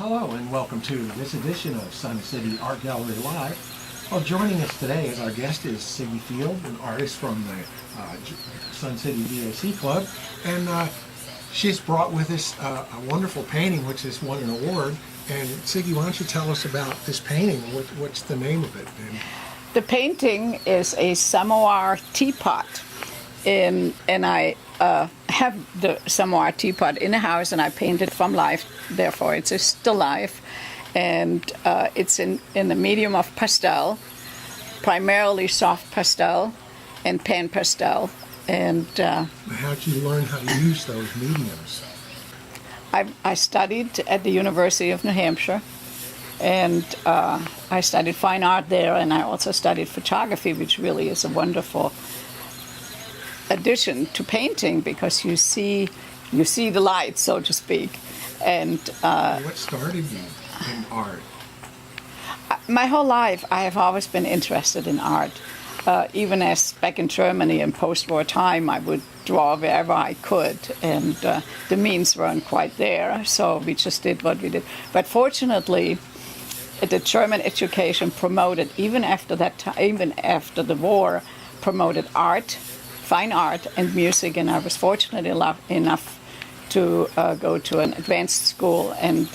Hello and welcome to this edition of Sun City Art Gallery Live. Well, joining us today as our guest is Sigi Field, an artist from the Sun City VOC Club, and she's brought with us a wonderful painting which has won an award. And Sigi, why don't you tell us about this painting? What's the name of it? The painting is a samovar teapot, and I have the samovar teapot in the house, and I painted from life. Therefore, it's still life, and it's in the medium of pastel, primarily soft pastel and pan pastel. And how did you learn how to use those mediums? I studied at the University of New Hampshire, and I studied fine art there, and I also studied photography, which really is a wonderful addition to painting because you see the light, so to speak. And what started you in art? My whole life, I have always been interested in art. Even as back in Germany in post-war time, I would draw wherever I could, and the means weren't quite there, so we just did what we did. But fortunately, the German education promoted, even after the war, promoted art, fine art, and music, and I was fortunate enough to go to an advanced school and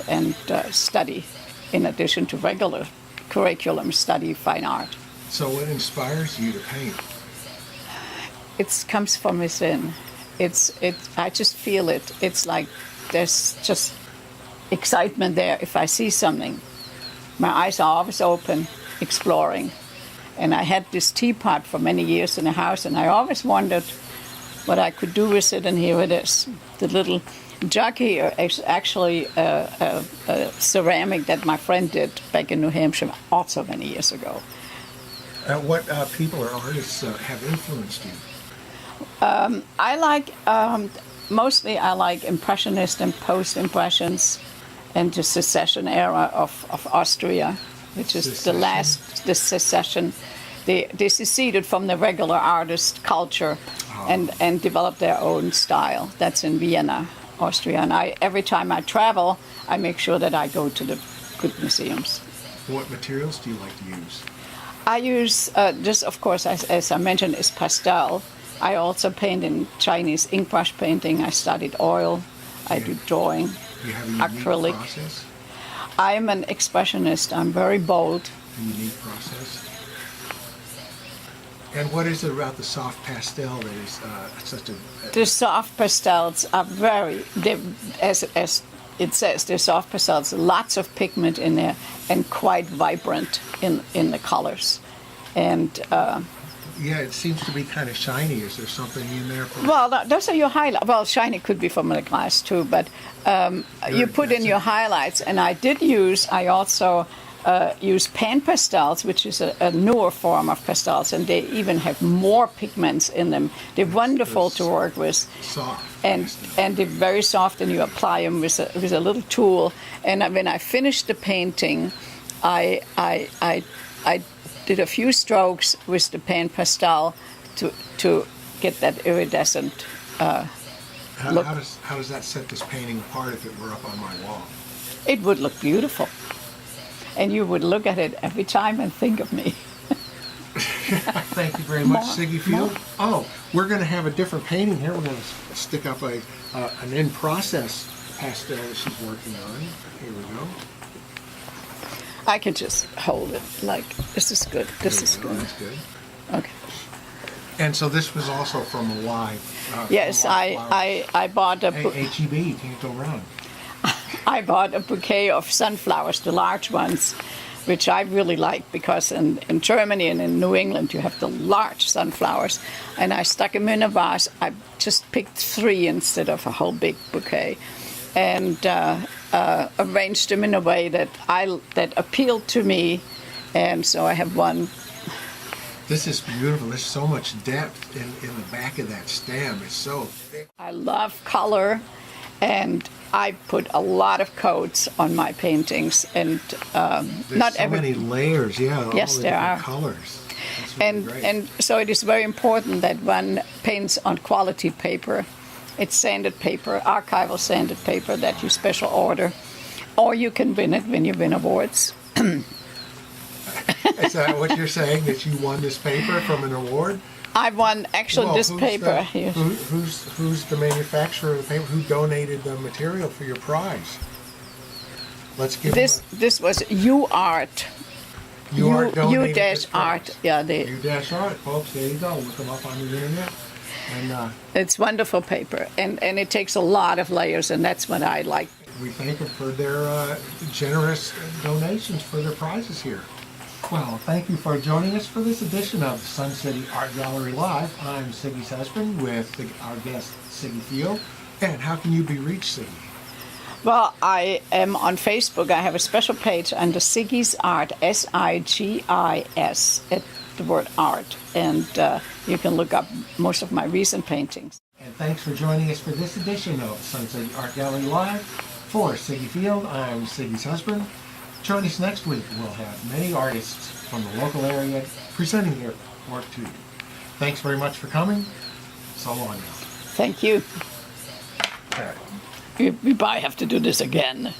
study, in addition to regular curriculum, study fine art. So what inspires you to paint? It comes from within. I just feel it. It's like there's just excitement there. If I see something, my eyes are always open, exploring. And I had this teapot for many years in the house, and I always wondered what I could do with it, and here it is. The little jug here is actually a ceramic that my friend did back in New Hampshire also many years ago. What people or artists have influenced you? I like, mostly I like Impressionist and Post-Impressions and the Secession era of Austria, which is the Secession. They seceded from the regular artist culture and developed their own style. That's in Vienna, Austria. And every time I travel, I make sure that I go to the good museums. What materials do you like to use? I use, this of course, as I mentioned, is pastel. I also paint in Chinese ink brush painting. I studied oil. I do drawing, you have a acrylic. Process? I'm an expressionist. I'm very bold. A unique process. And what is it about the soft pastel that is such a... The soft pastels are as it says, they're soft pastels, lots of pigment in there and quite vibrant in the colors. And yeah, it seems to be kind of shiny. Is there something in there? Well, those are your highlights. Well, shiny could be from the glass too, but you put in your highlights. And I also use pan pastels, which is a newer form of pastels, and they even have more pigments in them. They're wonderful to work with. Soft. And they're very soft, and you apply them with a little tool. And when I finished the painting, I did a few strokes with the pan pastel to get that iridescent look. How does that set this painting apart if it were up on my wall? It would look beautiful. And you would look at it every time and think of me. Thank you very much, Sigi Field. Oh, we're going to have a different painting here. We're going to stick up an in-process pastel that she's working on. Here we go. I can just hold it like, this is good, this is good. That's good. Okay. And so this was also from a live... Yes, I bought a... HEB, you can't go wrong. I bought a bouquet of sunflowers, the large ones, which I really like because in Germany and in New England you have the large sunflowers. And I stuck them in a vase. I just picked 3 instead of a whole big bouquet. And arranged them in a way that appealed to me. And so I have one. This is beautiful. There's so much depth in the back of that stem. It's so thick. I love color. And I put a lot of coats on my paintings, and not so many layers. Yeah, yes, all the there are colors. And so it is very important that one paints on quality paper. It's sanded paper, archival sanded paper that you special order, Or you can win it when you win awards. Is that what you're saying, that you won this paper from an award? I won actually Well, this who's paper the- here. Who's the manufacturer of the paper? Who donated the material for your prize? Let's give This was UArt. you are donated dash this art. prize. Yeah, U-Art, folks. There you go. Look them up on the internet. And it's wonderful paper, and it takes a lot of layers, and that's what I like. we thank them for their generous donations for their prizes here. Well, thank you for joining us for this edition of Sun City Art Gallery Live. I'm Sigi's husband with our guest, Sigi Field. And how can you be reached, Sigi? Well, I am on Facebook. I have a special page under Sigi's Art, SIGIS, at the word art. And you can look up most of my recent paintings. And thanks for joining us for this edition of Sun City Art Gallery Live. For Sigi Field, I'm Sigi's husband. Join us next week. We'll have many artists from the local area presenting their work to you. Thanks very much for coming. So long now. Thank you. All right. We probably have to do this again.